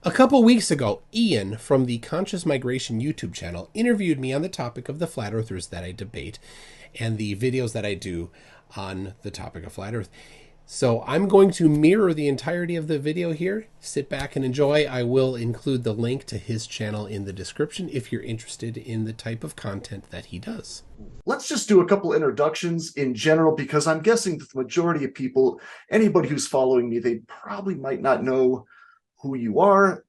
A couple weeks ago, Ian from the Conscious Migration YouTube channel interviewed me on the topic of the flat earthers that I debate and the videos that I do on the topic of flat earth. So I'm going to mirror the entirety of the video here. Sit back and enjoy. I will include the link to his channel in the description if you're interested in the type of content that he does. Let's just do a couple introductions in general, because I'm guessing that the majority of people, anybody who's following me, they probably might not know who you are.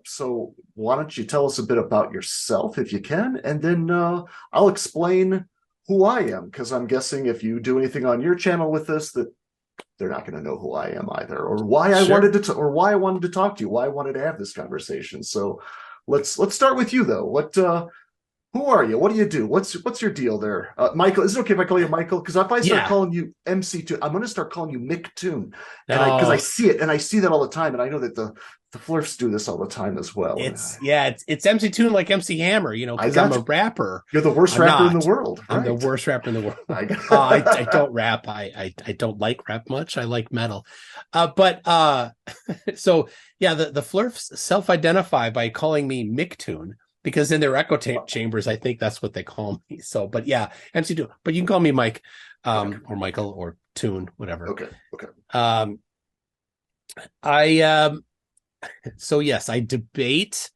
So why don't you tell us a bit about yourself if you can, and then I'll explain who I am, because I'm guessing if you do anything on your channel with this, that they're not going to know who I am either, or why I wanted to, or why I wanted to talk to you, why I wanted to have this conversation. So let's start with you though. Who are you? What do you do? What's your deal there, Michael? Is it okay if I call you Michael? Because if I start calling you MC2, I'm going to start calling you Mick Toon, and because I see it, and I see that all the time, and I know that the Flurfs do this all the time as well. It's MC Toon like MC Hammer, because I'm a rapper. You're the worst rapper in the world. I'm the worst rapper in the world. I don't rap. I don't like rap much. I like metal. So yeah, the Flurfs self-identify by calling me Mick Toon, because in their echo chambers, I think that's what they call me. So, but yeah, MC Toon. But you can call me Mike, or Michael, or Toon, whatever. Okay. So yes, I debate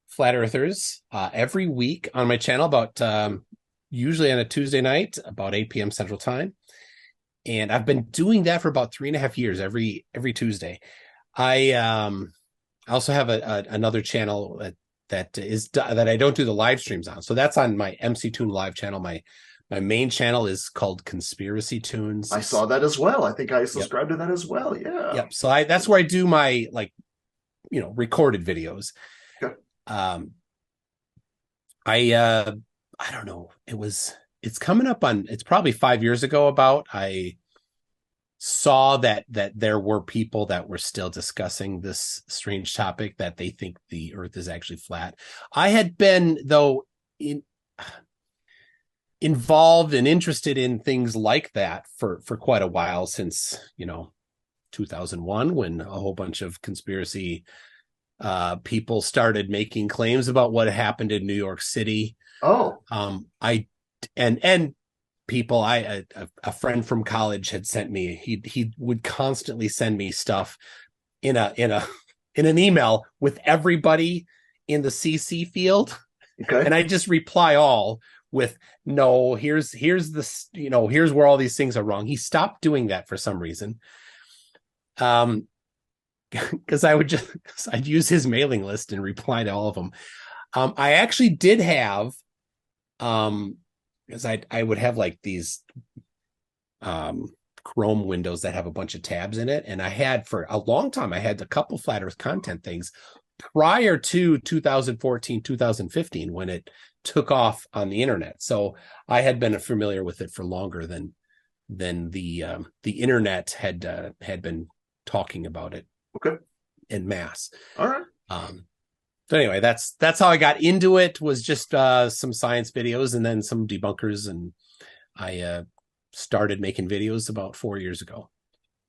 flat earthers every week on my channel, about usually on a Tuesday night, about 8 p.m. Central Time. And I've been doing that for about 3.5 years, every Tuesday. I also have another channel that I don't do the live streams on. So that's on my MC Toon live channel. My main channel is called Conspiracy Tunes. I saw that as well. I think I subscribed to that as well. Yeah. Yep. So that's where I do my recorded videos. Okay. I don't know. It's coming up on, it's probably 5 years ago I saw that there were people that were still discussing this strange topic, that they think the earth is actually flat. I had been, though, involved and interested in things like that for quite a while, since 2001, when a whole bunch of conspiracy people started making claims about what happened in New York City. A friend from college had sent me, he would constantly send me stuff in an email with everybody in the CC field. Okay. And I just reply all with, no, here's this, here's where all these things are wrong. He stopped doing that for some reason. Because I'd use his mailing list and reply to all of them. I actually did have, because I would have like these Chrome windows that have a bunch of tabs in it, and I had for a long time, I had a couple flat Earth content things prior to 2014, 2015, when it took off on the internet. So I had been familiar with it for longer than the internet had been talking about it. Okay. En masse. All right. So anyway, that's how I got into it, was just some science videos and then some debunkers, and I started making videos about 4 years ago.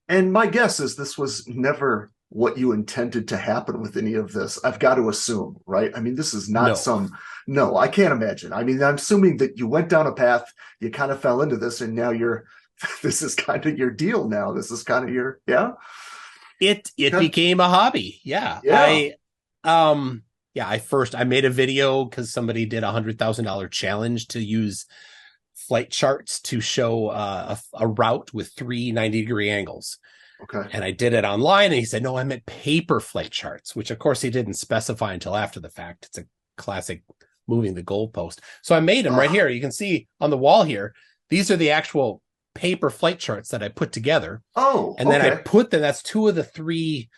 And my guess is this was never what you intended to happen with any of this. I've got to assume, right? I mean, this is not no, I can't imagine. I mean, I'm assuming that you went down a path, you kind of fell into this, and now this is kind of your deal now. This is kind of your, yeah. It became a hobby. Yeah. I made a video because somebody did $100,000 challenge to use flight charts to show a route with 3 90-degree angles. Okay. And I did it online, and he said, no, I meant paper flight charts, which of course he didn't specify until after the fact. It's a classic moving the goalpost. So I made them right here. You can see on the wall here, these are the actual paper flight charts that I put together. And then I put them, that's 2 of the 3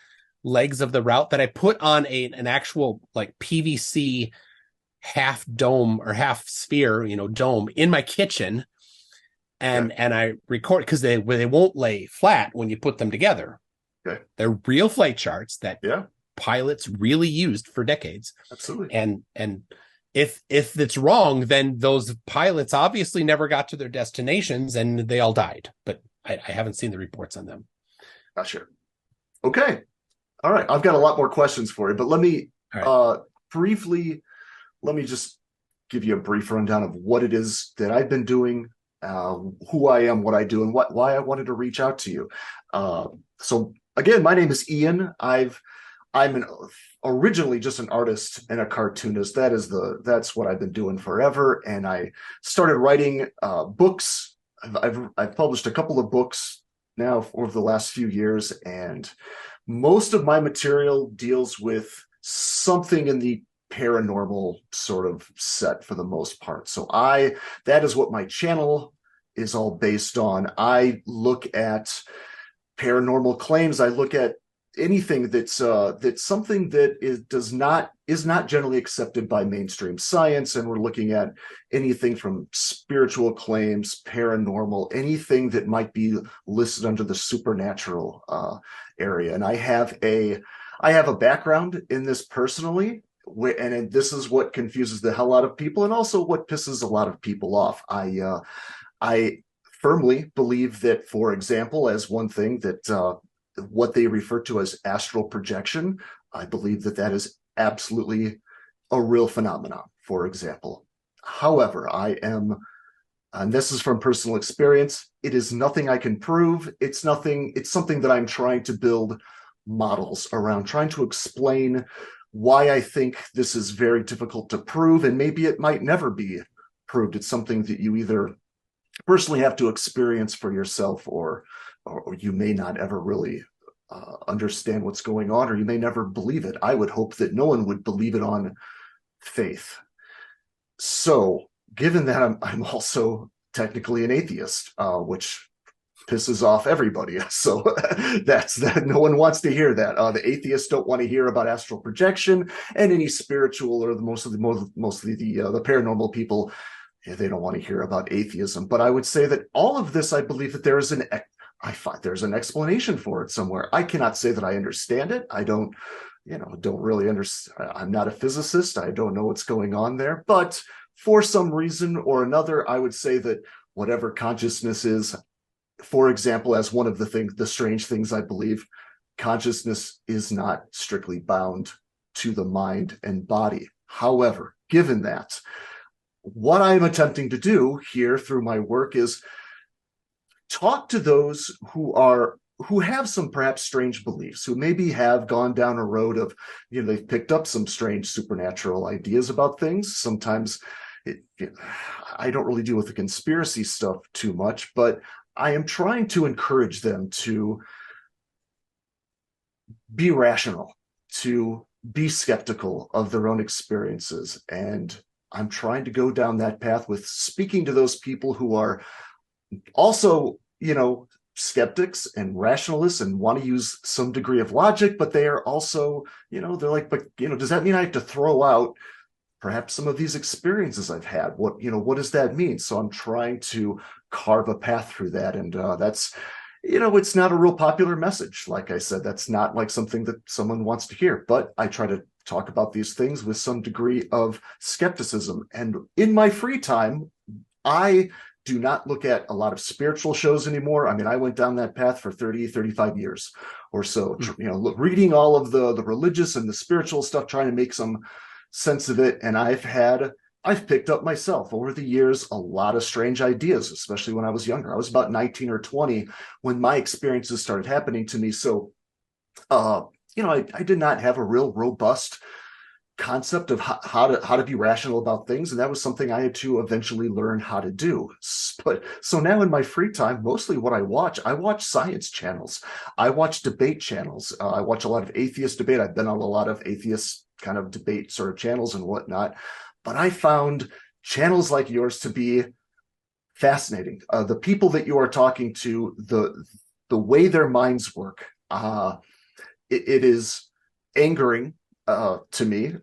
legs of the route that I put on an actual like PVC half dome or half sphere, dome in my kitchen. And I record, because they won't lay flat when you put them together. Okay. They're real flight charts that pilots really used for decades. Absolutely. And if it's wrong, then those pilots obviously never got to their destinations and they all died. But I haven't seen the reports on them. Gotcha. Okay. All right, I've got a lot more questions for you, but let me All right. uh briefly let me just give you a brief rundown of what it is that I've been doing, who I am, what I do, and why I wanted to reach out to you. Uh, so again, my name is Ian. I'm originally just an artist and a cartoonist. That's what I've been doing forever. And I started writing books. I've published a couple of books now over the last few years, and most of my material deals with something in the paranormal sort of set for the most part. So that is what my channel is all based on. I look at paranormal claims. I look at anything that's something that is not generally accepted by mainstream science, and we're looking at anything from spiritual claims, paranormal, anything that might be listed under the supernatural area. And I have a background in this personally, and this is what confuses the hell out of people, and also what pisses a lot of people off. I firmly believe that, for example, as one thing that what they refer to as astral projection, I believe that that is absolutely a real phenomenon, for example. However, and this is from personal experience, it is nothing I can prove. It's something that I'm trying to build models around, trying to explain why I think this is very difficult to prove, and maybe it might never be proved. It's something that you either personally have to experience for yourself, or you may not ever really understand what's going on, or you may never believe it. I would hope that no one would believe it on faith. So, given that I'm also technically an atheist, which pisses off everybody. So that's that. No one wants to hear that. The atheists don't want to hear about astral projection, and any spiritual or mostly the paranormal people, they don't want to hear about atheism. But I would say that all of this, I believe that I find there's an explanation for it somewhere. I cannot say that I understand it. I don't really understand. I'm not a physicist. I don't know what's going on there. But for some reason or another, I would say that whatever consciousness is, for example, as one of the strange things I believe, consciousness is not strictly bound to the mind and body. However, given that, what I'm attempting to do here through my work is talk to those who have some perhaps strange beliefs, who maybe have gone down a road of, they've picked up some strange supernatural ideas about things. Sometimes I don't really deal with the conspiracy stuff too much, but I am trying to encourage them to be rational, to be skeptical of their own experiences. And I'm trying to go down that path with speaking to those people who are also, skeptics and rationalists and want to use some degree of logic, but they are also, they're like, but, does that mean I have to throw out perhaps some of these experiences I've had? What does that mean? So I'm trying to carve a path through that. And that's, it's not a real popular message. Like I said, that's not like something that someone wants to hear, but I try to talk about these things with some degree of skepticism. And in my free time, I do not look at a lot of spiritual shows anymore. I mean, I went down that path for 30, 35 years or so, reading all of the religious and the spiritual stuff, trying to make some sense of it. And I've picked up myself over the years a lot of strange ideas, especially when I was younger. I was about 19 or 20 when my experiences started happening to me. So, I did not have a real robust concept of how to be rational about things, and that was something I had to eventually learn how to do. But so now in my free time, mostly what I watch science channels, I watch debate channels, I watch a lot of atheist debate. I've been on a lot of atheist kind of debate sort of channels and whatnot, but I found channels like yours to be fascinating. The people that you are talking to, the way their minds work, it is angering to me,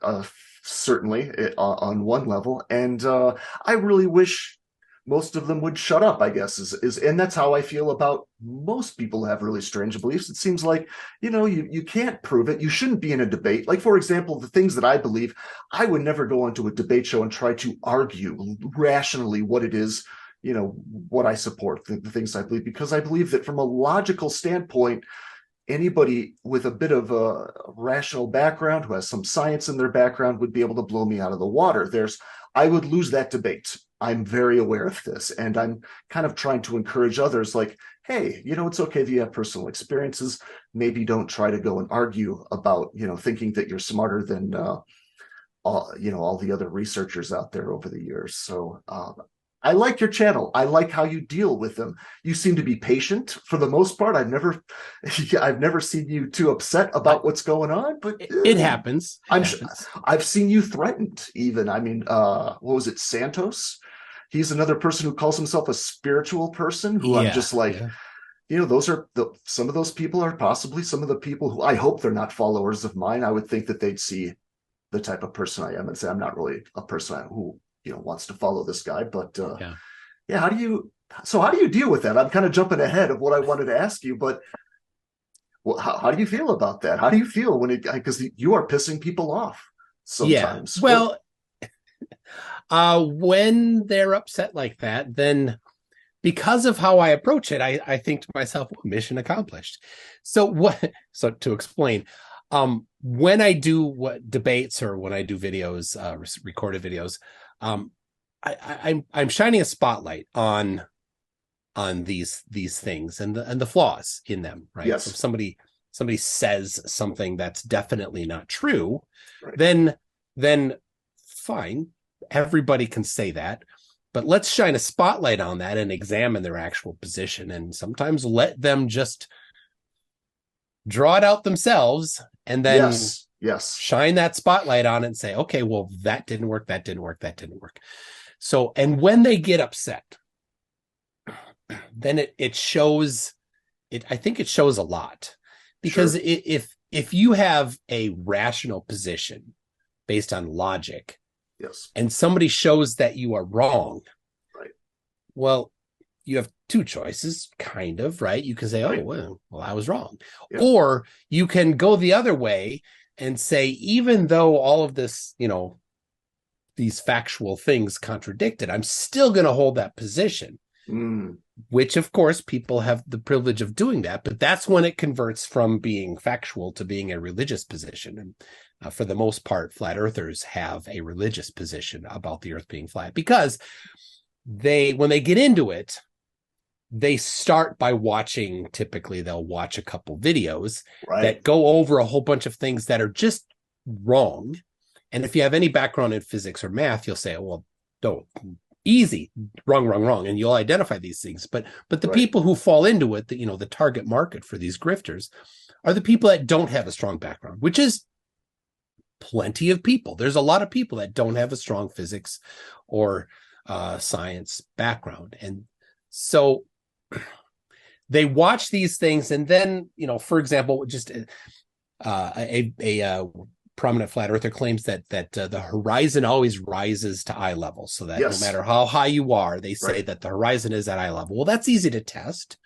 certainly on one level. And I really wish most of them would shut up, I guess, and that's how I feel about most people who have really strange beliefs. It seems like, you can't prove it. You shouldn't be in a debate. Like, for example, the things that I believe, I would never go into a debate show and try to argue rationally what it is, what I support, the things I believe, because I believe that from a logical standpoint, anybody with a bit of a rational background who has some science in their background would be able to blow me out of the water. I would lose that debate. I'm very aware of this, and I'm kind of trying to encourage others like, hey, it's okay that you have personal experiences. Maybe don't try to go and argue about, thinking that you're smarter than all the other researchers out there over the years. So I like your channel. I like how you deal with them. You seem to be patient for the most part. I've never seen you too upset about what's going on, but It happens. I've seen you threatened even. I mean, what was it, Santos? He's another person who calls himself a spiritual person who I'm just like, those are some of those people are possibly some of the people who I hope they're not followers of mine. I would think that they'd see the type of person I am and say, I'm not really a person who, wants to follow this guy. But yeah, how do you deal with that? I'm kind of jumping ahead of what I wanted to ask you, but how do you feel about that? How do you feel because you are pissing people off sometimes? Yeah. Well, when they're upset like that, then because of how I approach it, I think to myself, well, mission accomplished. So to explain, when I do debates or when I do videos, recorded videos, I'm shining a spotlight on these things and the flaws in them, right? Yes. So if somebody says something that's definitely not true, right. then fine, everybody can say that. But let's shine a spotlight on that and examine their actual position, and sometimes let them just draw it out themselves and then yes shine that spotlight on it and say, okay, well, that didn't work. So, and when they get upset, then it shows it. I think it shows a lot, because if you have a rational position based on logic, yes, and somebody shows that you are wrong, right, well, you have two choices, kind of, right? You can say, right. oh, well, I was wrong. Yeah. Or you can go the other way and say, even though all of this, these factual things contradicted, I'm still going to hold that position, which, of course, people have the privilege of doing that. But that's when it converts from being factual to being a religious position. And for the most part, flat earthers have a religious position about the earth being flat, because when they get into it, they start by typically they'll watch a couple videos that go over a whole bunch of things that are just wrong. And if you have any background in physics or math, you'll say, well, don't, easy, wrong. And you'll identify these things. But the people who fall into it, the target market for these grifters are the people that don't have a strong background, which is plenty of people. There's a lot of people that don't have a strong physics or science background. And so they watch these things, and then, for example, just a prominent flat earther claims that the horizon always rises to eye level, so that no matter how high you are, they say that the horizon is at eye level. Well, that's easy to test.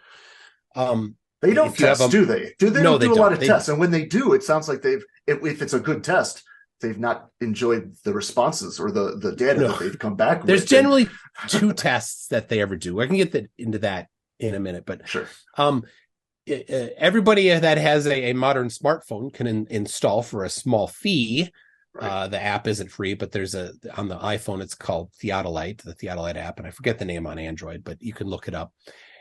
They don't test, do they? They don't do a lot of tests, and when they do, it sounds like if it's a good test, they've not enjoyed the responses or the data that they've come back with. There's generally two tests that they ever do. I can get into that in a minute, but sure. Everybody that has a modern smartphone can install for a small fee. The app isn't free, but there's on the iPhone, it's called the Theodolite app, and I forget the name on Android, but you can look it up.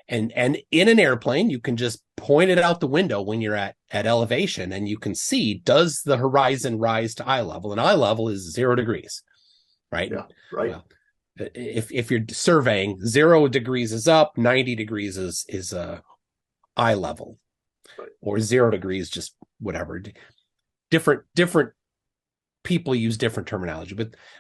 And in an airplane, you can just point it out the window when you're at elevation, and you can see, does the horizon rise to eye level? And eye level is 0 degrees, right? Yeah, right. Well, if you're surveying, 0 degrees is up, 90 degrees is eye level, or 0 degrees, just whatever. Different people use different terminology,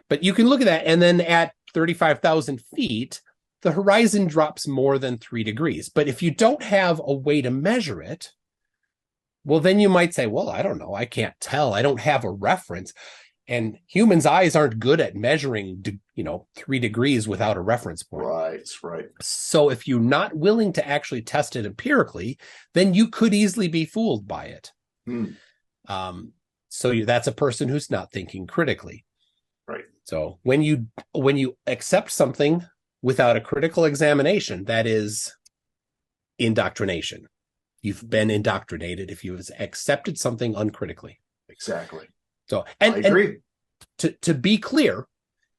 but you can look at that, and then at 35,000 feet, the horizon drops more than 3 degrees. But if you don't have a way to measure it, well, then you might say, well, I don't know, I can't tell, I don't have a reference. And humans' eyes aren't good at measuring, 3 degrees without a reference point. Right. So if you're not willing to actually test it empirically, then you could easily be fooled by it. So that's a person who's not thinking critically. Right. So when you accept something without a critical examination, that is indoctrination. you've been indoctrinated, if you've accepted something uncritically. Exactly. So, I agree. And to be clear,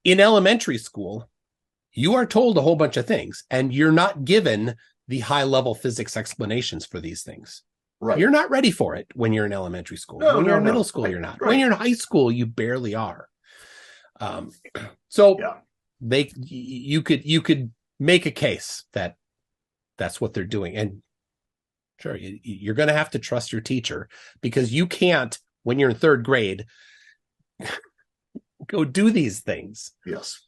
in elementary school, you are told a whole bunch of things, and you're not given the high-level physics explanations for these things. Right. You're not ready for it when you're in elementary school. No, when you're in no. middle school, Right. you're not. Right. When you're in high school, you barely are. So Yeah. you could make a case that that's what they're doing. And sure, you're going to have to trust your teacher, because you can't, when you're in third grade, go do these things. Yes.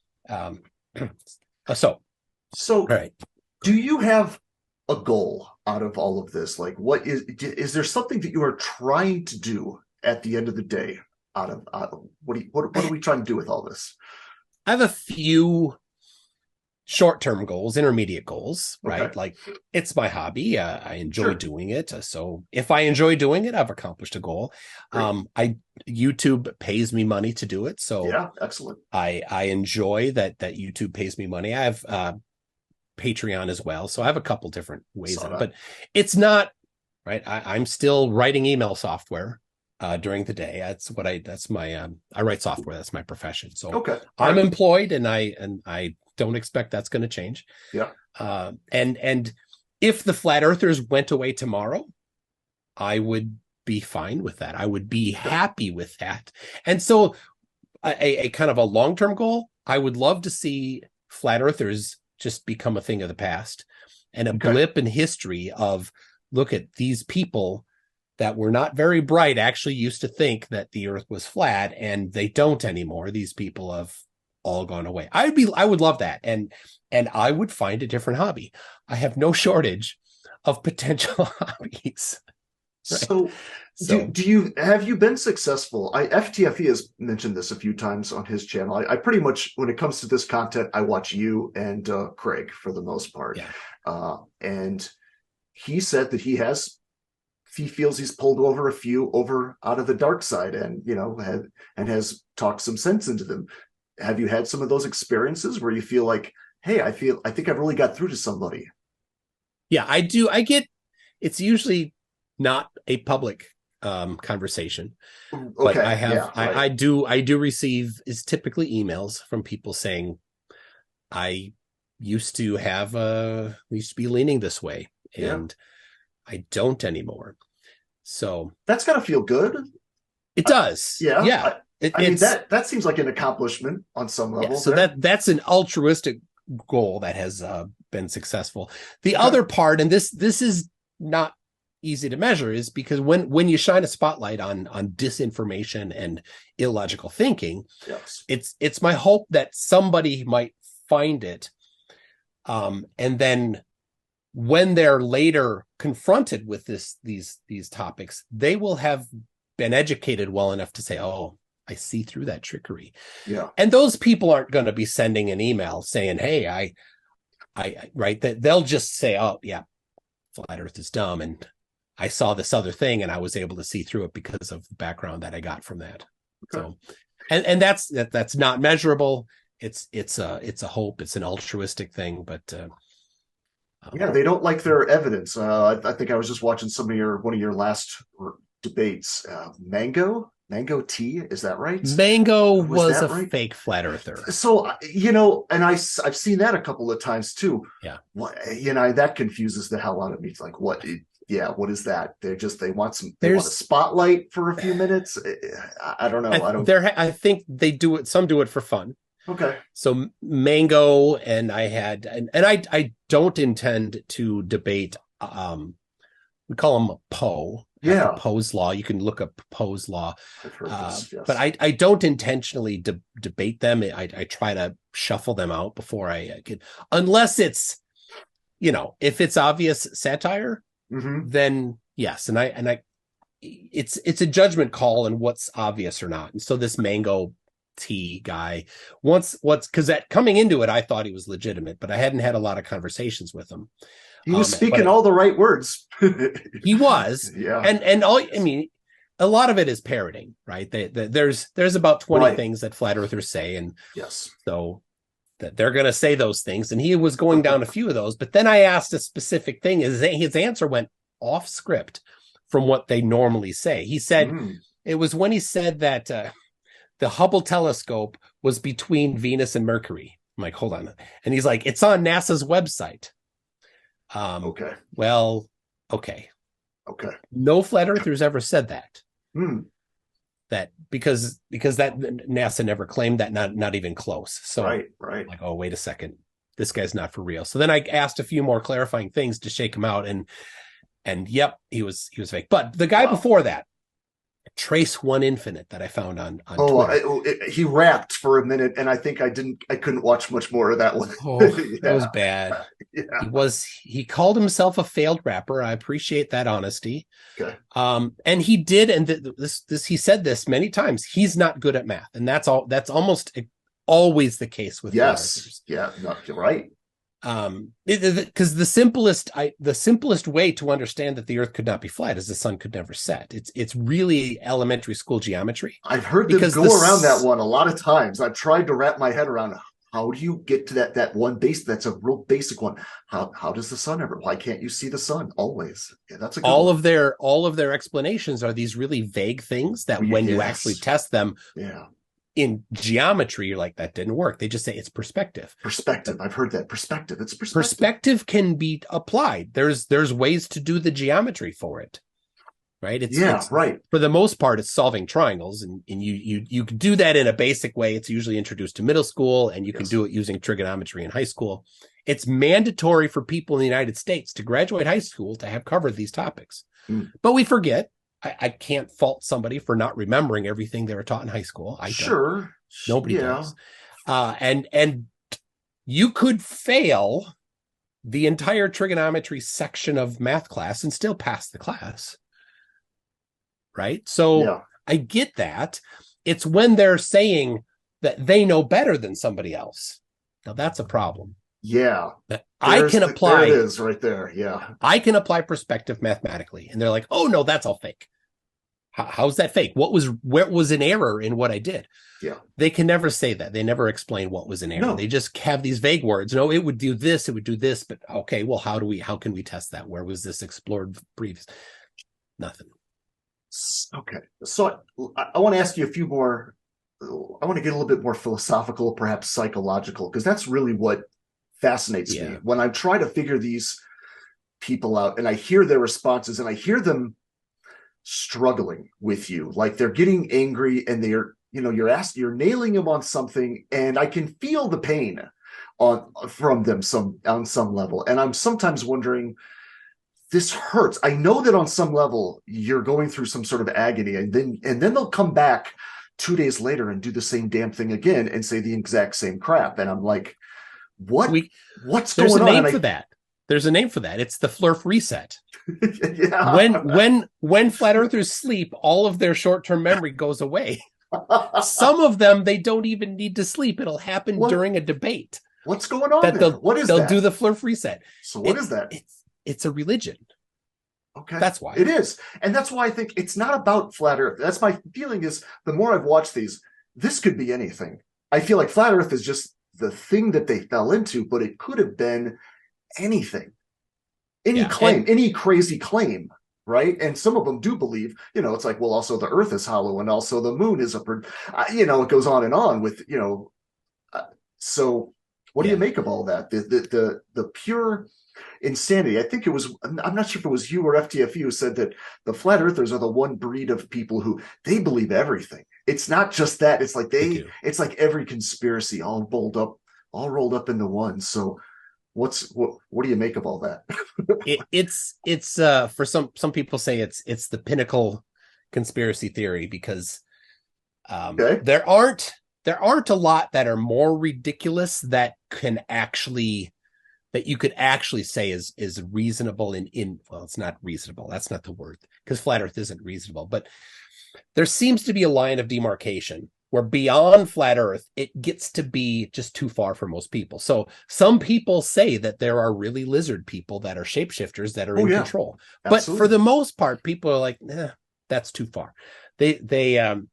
So all right. Do you have a goal out of all of this? Like, what is there something that you are trying to do at the end of the day? Out of what are we trying to do with all this? I have a few short-term goals, intermediate goals, right? Okay. Like, it's my hobby. I enjoy doing it. So if I enjoy doing it, I've accomplished a goal. YouTube pays me money to do it. So yeah, excellent. I enjoy that YouTube pays me money. I have Patreon as well. So I have a couple different ways in it, but it's not right. I'm still writing email software during the day. I write software. That's my profession. So I'm employed, and I don't expect that's going to change. Yeah. And if the flat earthers went away tomorrow, I would be fine with that. I would be happy with that. And so a kind of a long-term goal, I would love to see flat earthers just become a thing of the past, and a blip in history of, look at these people that were not very bright actually used to think that the earth was flat, and they don't anymore. These people have all gone away. I would love that. And I would find a different hobby. I have no shortage of potential hobbies. Right? So have you been successful? FTFE has mentioned this a few times on his channel. I pretty much, when it comes to this content, I watch you and Craig for the most part. Yeah. And he said that he feels he's pulled over a few over out of the dark side, and has talked some sense into them. Have you had some of those experiences where you feel like, hey, I think I've really got through to somebody? Yeah, I do. It's usually not a public conversation, but I have, I do receive is typically emails from people saying, I used to be leaning this way, and I don't anymore. So that's gotta feel good. It does. Yeah. That seems like an accomplishment on some level. So that's an altruistic goal that has been successful. The other part, and this is not easy to measure, is because when you shine a spotlight on disinformation and illogical thinking, it's my hope that somebody might find it, and then when they're later confronted with these topics, they will have been educated well enough to say, oh, I see through that trickery. Yeah. And those people aren't going to be sending an email saying, hey, I right, that they'll just say, oh yeah, flat earth is dumb, and I saw this other thing and I was able to see through it because of the background that I got from that. So, and that's not measurable. It's a hope. It's an altruistic thing, but they don't like their evidence. I think I was just watching one of your last debates. Mango tea, is that right? Mango was a fake flat earther. So and I've seen that a couple of times too. Yeah. That confuses the hell out of me. It's like, what? Yeah, what is that? They want a spotlight for a few minutes. I don't know. I think they do it. Some do it for fun. Okay. So Mango and I don't intend to debate. We call them Poe. Yeah. Poes Law. You can look up Poes Law. I've heard this, yes. But I don't intentionally debate them. I try to shuffle them out before I get, unless it's, if it's obvious satire, then yes. And it's a judgment call on what's obvious or not. And so this Mango tea guy, because that coming into it, I thought he was legitimate, but I hadn't had a lot of conversations with him. He was speaking all the right words. He was. Yeah. And a lot of it is parroting, right? There's about 20 things that flat earthers say. And so that they're going to say those things. And he was going down a few of those, but then I asked a specific thing. His answer went, off script from what they normally say. He said it was when he said that the Hubble telescope was between Venus and Mercury. I'm like, hold on. And he's like, it's on NASA's website. Okay. Well, okay. Okay. No flat earthers ever said that. Hmm. That because that NASA never claimed that, not even close. So right. I'm like, oh, wait a second. This guy's not for real. So then I asked a few more clarifying things to shake him out, and yep, he was fake. But the guy before that, Trace One Infinite, that I found on Twitter. He rapped for a minute, and I think I couldn't watch much more of that one. That was bad. Yeah. He called himself a failed rapper. I appreciate that honesty. Okay. And he did, and this he said this many times. He's not good at math, and that's almost always the case with yes. Yeah, no, you're right. Because the simplest way to understand that the earth could not be flat is the sun could never set. It's really elementary school geometry. I've heard them go around that one a lot of times. I've tried to wrap my head around how do you get to that one base. That's a real basic one. How does the sun ever, why can't you see the sun always? Yeah, that's a good all one. of their explanations are these really vague things that when you actually test them, in geometry, you're like, that didn't work. They just say it's perspective. I've heard that. Perspective. It's perspective. Perspective can be applied. There's ways to do the geometry for it. Right? It's right. For the most part, it's solving triangles, and you can do that in a basic way. It's usually introduced to middle school, and you can do it using trigonometry in high school. It's mandatory for people in the United States to graduate high school to have covered these topics. But we forget. I can't fault somebody for not remembering everything they were taught in high school. Sure. Nobody does. And you could fail the entire trigonometry section of math class and still pass the class. Right? So I get that. It's when they're saying that they know better than somebody else. Now that's a problem. Yeah. I can apply. There it is right there. Yeah. I can apply perspective mathematically. And they're like, oh no, that's all fake. How's that fake? Where was an error in what I did? Yeah. They can never say that. They never explain what was an error. No. They just have these vague words. No, it would do this, it would do this, but okay, well, how can we test that? Where was this explored previous? Nothing. Okay. So I want to ask you a few more. I want to get a little bit more philosophical, perhaps psychological, because that's really what fascinates me when I try to figure these people out and I hear their responses and I hear them struggling with you, like they're getting angry and they're, you're nailing them on something, and I can feel the pain from them on some level. And I'm sometimes wondering, this hurts. I know that on some level you're going through some sort of agony, and then they'll come back 2 days later and do the same damn thing again and say the exact same crap. And I'm like, what's going on? There's a name for that. There's a name for that. It's the Flurf reset. When flat earthers sleep, all of their short-term memory goes away. Some of them, they don't even need to sleep. It'll happen during a debate. What's going on there? They'll do the Flurf reset. So what is that? It's a religion. Okay. That's why. It is. And that's why I think it's not about flat earth. That's my feeling is the more I've watched these, this could be anything. I feel like flat earth is just the thing that they fell into, but it could have been anything. Any claim, any crazy claim, right? And some of them do believe, it's like, well, also the earth is hollow and also the moon is it goes on and on with, so what do you make of all that? The pure insanity. I think it was, I'm not sure if it was you or FTFU who said that the flat earthers are the one breed of people who they believe everything. It's not just that. It's like it's like every conspiracy all rolled up into one. So what do you make of all that? it's for some people say it's the pinnacle conspiracy theory because there aren't a lot that are more ridiculous that you could actually say is reasonable well, it's not reasonable. That's not the word, because flat earth isn't reasonable, but there seems to be a line of demarcation where beyond flat earth, it gets to be just too far for most people. So some people say that there are really lizard people that are shapeshifters that are in control. Absolutely. But for the most part, people are like, that's too far. So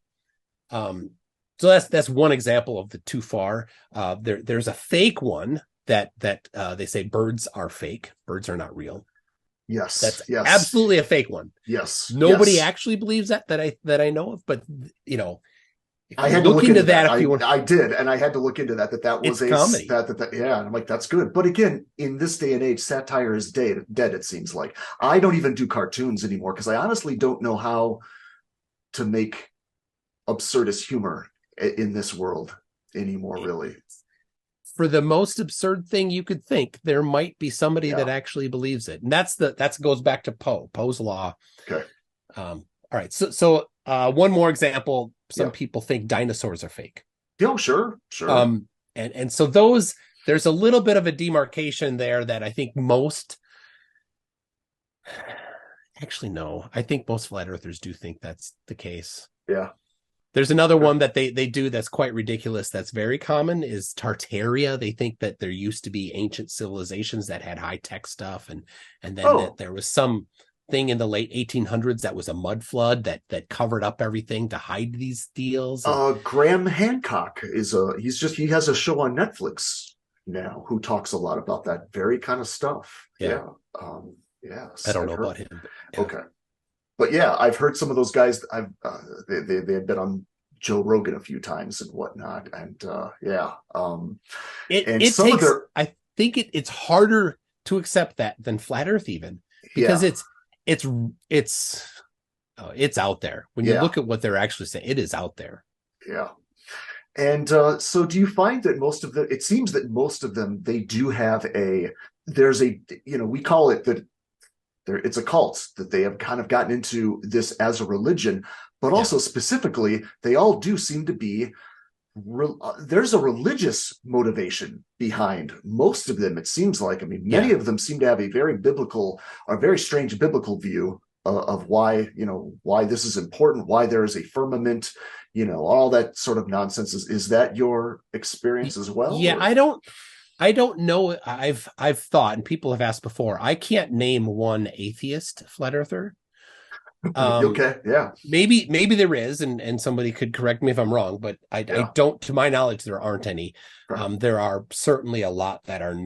that's one example of the too far. There's a fake one that they say birds are fake. Birds are not real. Yes, That's yes, absolutely a fake one. yes, Nobody yes. actually believes that I know of, but you know, if I you had to look look into into that, that. if you I want, I did, and I had to look into that. That it's was comedy. yeah. And I'm like, that's good. But again, in this day and age, satire is dead. Dead. It seems like I don't even do cartoons anymore because I honestly don't know how to make absurdist humor in this world anymore. Really. For the most absurd thing you could think, there might be somebody Yeah. that actually believes it, and that goes back to Poe's Law. Okay. All right, one more example. Some Yeah. people think dinosaurs are fake. Yeah. Sure. Sure. Um, and so those there's a little bit of a demarcation there that I think most actually no, I think most flat earthers do think that's the case. Yeah. There's another Okay. one that they do that's quite ridiculous. That's very common is Tartaria. They think that there used to be ancient civilizations that had high tech stuff, and then that Oh, there was some thing in the late 1800s that was a mud flood that covered up everything to hide these deals. And Graham Hancock is he has a show on Netflix now who talks a lot about that very kind of stuff. yeah, Yeah. I Yes, don't I've know heard. about him, but yeah, Okay. But yeah, I've heard some of those guys. They had been on Joe Rogan a few times and whatnot, and yeah, and it some of takes. their I think it's harder to accept that than flat Earth even because yeah, it's it's it's out there. When you yeah, look at what they're actually saying, it is out there. yeah. And so, do you find that most of them? It seems that most of them they do have a. There's a we call it that it's a cult that they have kind of gotten into this as a religion, but Yeah, also specifically they all do seem to be there's a religious motivation behind most of them. It seems like, I mean, many yeah. of them seem to have a very biblical or very strange biblical view of why why this is important, why there is a firmament, all that sort of nonsense. Is that your experience as well, Yeah, or I don't know. I've thought, and people have asked before. I can't name one atheist flat earther. Um, okay, yeah, maybe there is, and somebody could correct me if I'm wrong, but I yeah, don't, to my knowledge, there aren't any. right. There are certainly a lot that are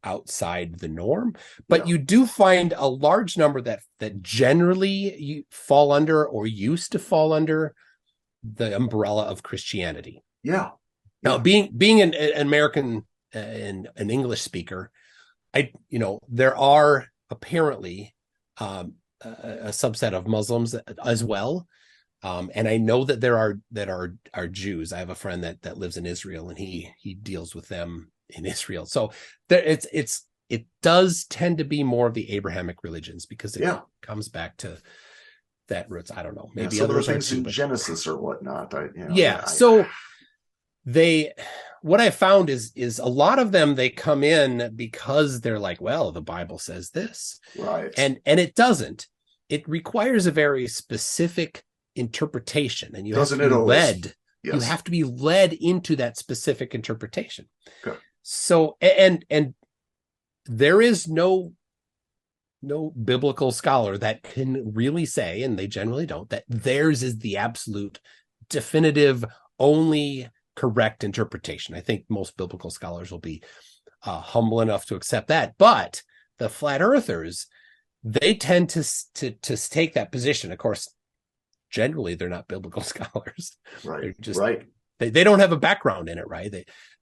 outside the norm, but Yeah, you do find a large number that generally you fall under or used to fall under the umbrella of Christianity. yeah, Now, yeah, being an American and an English speaker, there are apparently a subset of Muslims as well, and I know that there are Jews. I have a friend that lives in Israel, and he deals with them in Israel. So it does tend to be more of the Abrahamic religions because it yeah. comes back to that roots. I don't know. Yeah, Maybe some of the others are things too, in but Genesis or whatnot. yeah. So they what I found is a lot of them they come in because they're like, well, the Bible says this, right. and it doesn't. It requires a very specific interpretation, and you have to Doesn't be it always? led. You Yes. have to be led into that specific interpretation. Okay. So and there is no biblical scholar that can really say, and they generally don't, that theirs is the absolute definitive only correct interpretation. I think most biblical scholars will be humble enough to accept that, but the flat earthers, they tend to take that position. Of course, generally they're not biblical scholars. Right. They're just Right. they don't have a background in it, right?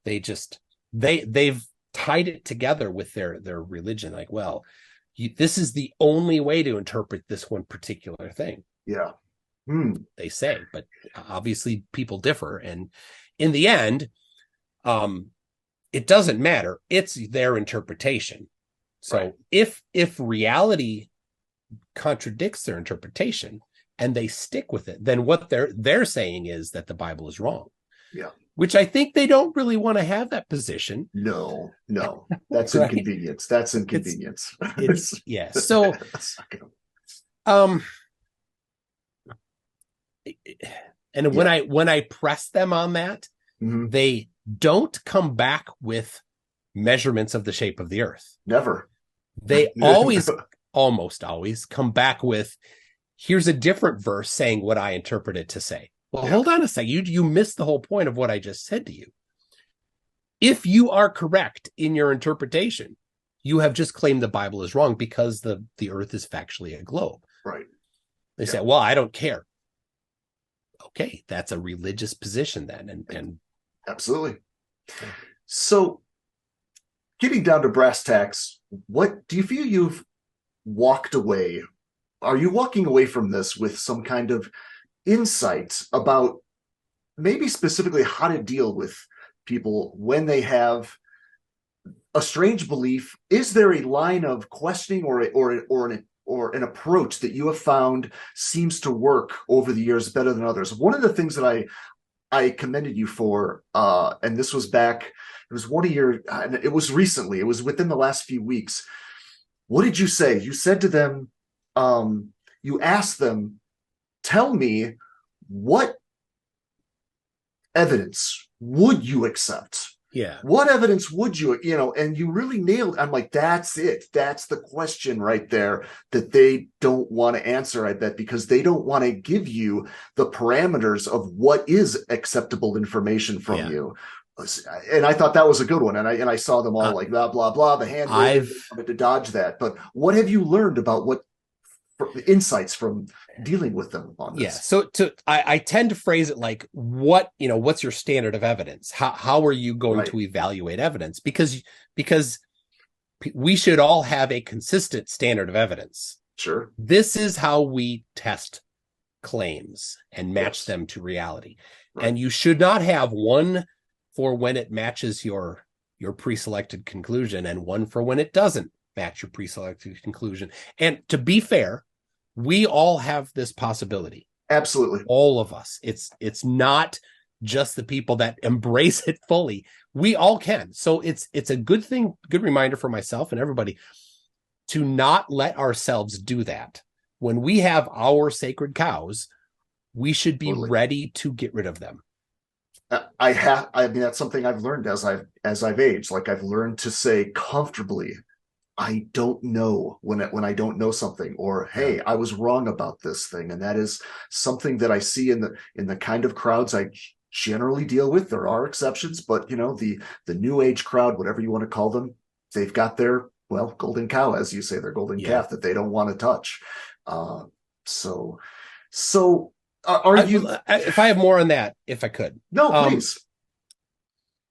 They just they've tied it together with their religion. Like, well, this is the only way to interpret this one particular thing. Yeah. Hmm. They say, but obviously people differ, and in the end, um, it doesn't matter. It's their interpretation. Right. So if reality contradicts their interpretation and they stick with it, then what they're saying is that the Bible is wrong, Yeah. which I think they don't really want to have that position. No. No. That's Right? inconvenience. That's It's inconvenience. it's yeah. So That's not gonna, um and yeah. when I press them on that, Hmm. they don't come back with measurements of the shape of the earth. Never. They almost always come back with, here's a different verse saying what I interpret it to say. Well, Yeah. hold on a second. You missed the whole point of what I just said to you. If you are correct in your interpretation, You have just claimed the Bible is wrong because the earth is factually a globe. Right. They Yeah. say, well, I don't care. Okay, that's a religious position then. And Absolutely. So getting down to brass tacks, what do you feel you've walked away? Are you walking away from this with some kind of insight about maybe specifically how to deal with people when they have a strange belief? Is there a line of questioning or an approach that you have found seems to work over the years better than others? One of the things that I commended you for, and this was back, it was one of your, it was recently, it was within the last few weeks. What did you say? You said to them, you asked them, tell me, what evidence would you accept? yeah, What evidence would you, and you really nailed, I'm like, that's it. That's the question right there that they don't want to answer, I bet, because they don't want to give you the parameters of what is acceptable information from you. And I thought that was a good one. And I saw them all like blah, blah, blah, the hand waving to dodge that. But what have you learned about what insights from dealing with them on this? Yeah. So I tend to phrase it like, what's your standard of evidence? How are you going to evaluate evidence? Because we should all have a consistent standard of evidence. Sure. This is how we test claims and match them to reality. Right. And you should not have one for when it matches your pre-selected conclusion and one for when it doesn't match your pre-selected conclusion. And to be fair, we all have this possibility. Absolutely. All of us. It's not just the people that embrace it fully. We all can. So it's a good thing, good reminder for myself and everybody to not let ourselves do that. When we have our sacred cows, we should be ready to get rid of them. I mean, that's something I've learned as I've aged. Like, I've learned to say comfortably, I don't know when I don't know something, or hey, I was wrong about this thing. And that is something that I see in the kind of crowds I generally deal with. There are exceptions, but the new age crowd, whatever you want to call them, they've got their, well, golden cow, as you say, their golden calf that they don't want to touch. So are you? If I have more on that, if I could. No, please.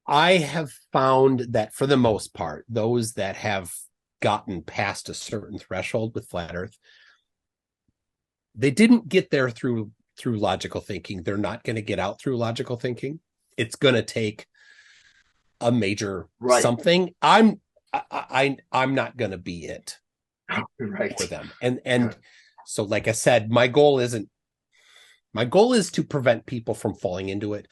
I have found that for the most part, those that have gotten past a certain threshold with flat Earth, they didn't get there through logical thinking. They're not going to get out through logical thinking. It's going to take a major something. I'm not going to be it for them. And so, like I said, my goal is to prevent people from falling into it.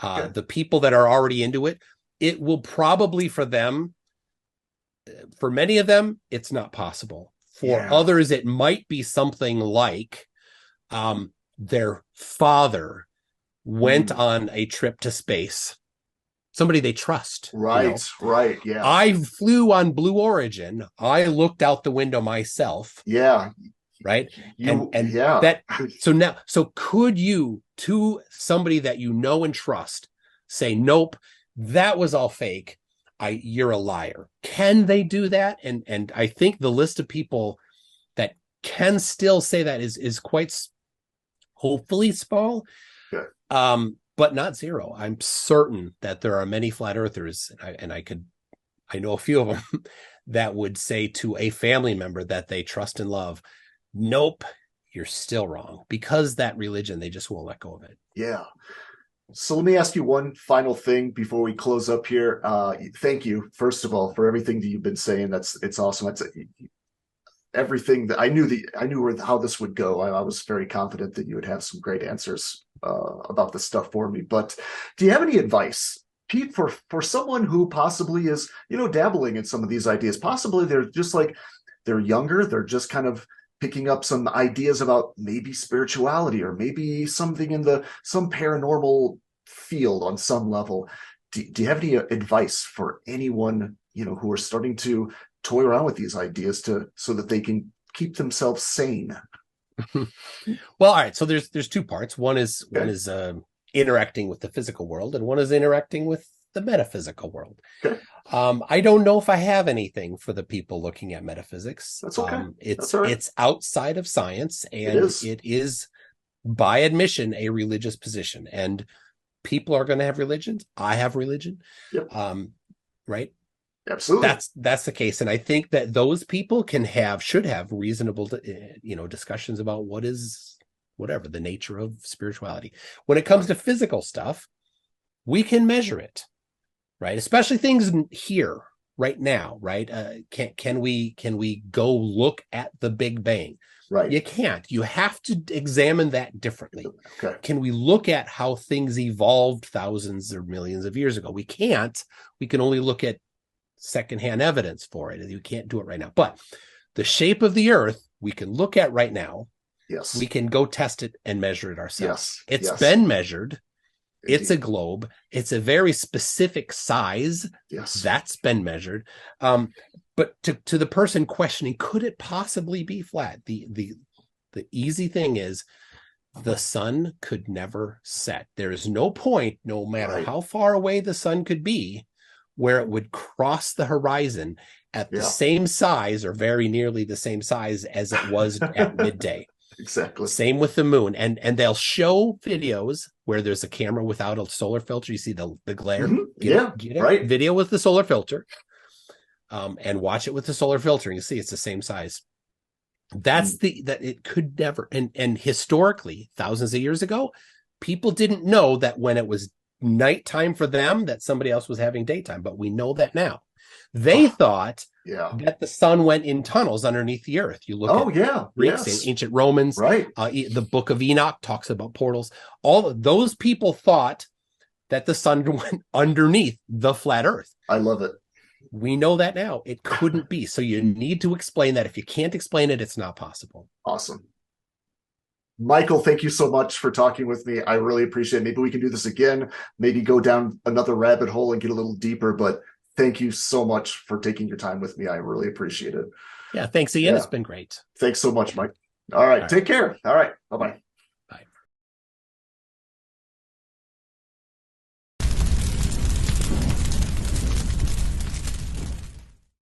The people that are already into it, it will probably for many of them, it's not possible. For others, it might be something like their father went on a trip to space. Somebody they trust. Right. Yeah. I flew on Blue Origin. I looked out the window myself. Yeah. Right. So could you, to somebody that you know and trust, say, nope, that was all fake. You're a liar. Can they do that? And I think the list of people that can still say that is quite hopefully small, but not zero. I'm certain that there are many flat earthers, and I know a few of them that would say to a family member that they trust and love, nope, you're still wrong, because that religion, they just won't let go of it. Yeah. So let me ask you one final thing before we close up here. Thank you, first of all, for everything that you've been saying. It's awesome. It's everything that I knew how this would go. I was very confident that you would have some great answers about this stuff for me. But do you have any advice, Pete, for someone who possibly is, dabbling in some of these ideas? Possibly they're just like, they're younger. They're just kind of picking up some ideas about maybe spirituality or maybe something in some paranormal field on some level. Do you have any advice for anyone, who are starting to toy around with these ideas so that they can keep themselves sane? Well, all right. So there's two parts. One is interacting with the physical world, and one is interacting with the metaphysical world. Okay. I don't know if I have anything for the people looking at metaphysics. That's okay. It's all right. it's outside of science, and It is by admission a religious position. And people are going to have religions. I have religion. Yep. Right. Absolutely. That's the case, and I think that those people should have reasonable, discussions about what is whatever the nature of spirituality. When it comes to physical stuff, we can measure it, right? Especially things here, right now, right? Can we go look at the Big Bang? Right. You can't. You have to examine that differently. Okay. Can we look at how things evolved thousands or millions of years ago? We can't. We can only look at secondhand evidence for it. You can't do it right now. But the shape of the Earth, we can look at right now. Yes. We can go test it and measure it ourselves. Yes. It's been measured. Indeed. It's a globe. It's a very specific size. Yes. That's been measured. But to the person questioning, could it possibly be flat? The easy thing is the sun could never set. There is no point, no matter how far away the sun could be, where it would cross the horizon at the same size or very nearly the same size as it was at midday. Exactly. Same with the moon. And they'll show videos where there's a camera without a solar filter. You see the glare. Mm-hmm. Get a video with the solar filter, and watch it with the solar filter, and you see it's the same size. That's that it could never. And historically, thousands of years ago, people didn't know that when it was nighttime for them that somebody else was having daytime, but we know that now. They thought that the sun went in tunnels underneath the earth. You look at Greeks and ancient Romans, right? The Book of Enoch talks about portals. All of those people thought that the sun went underneath the flat earth. I love it. We know that now. It couldn't be. So you need to explain that. If you can't explain it, it's not possible. Awesome. Michael, thank you so much for talking with me. I really appreciate it. Maybe we can do this again, maybe go down another rabbit hole and get a little deeper, but thank you so much for taking your time with me. I really appreciate it. Yeah, thanks, Ian. It's been great. Thanks so much, Mike. All right. Take care. All right. Bye-bye.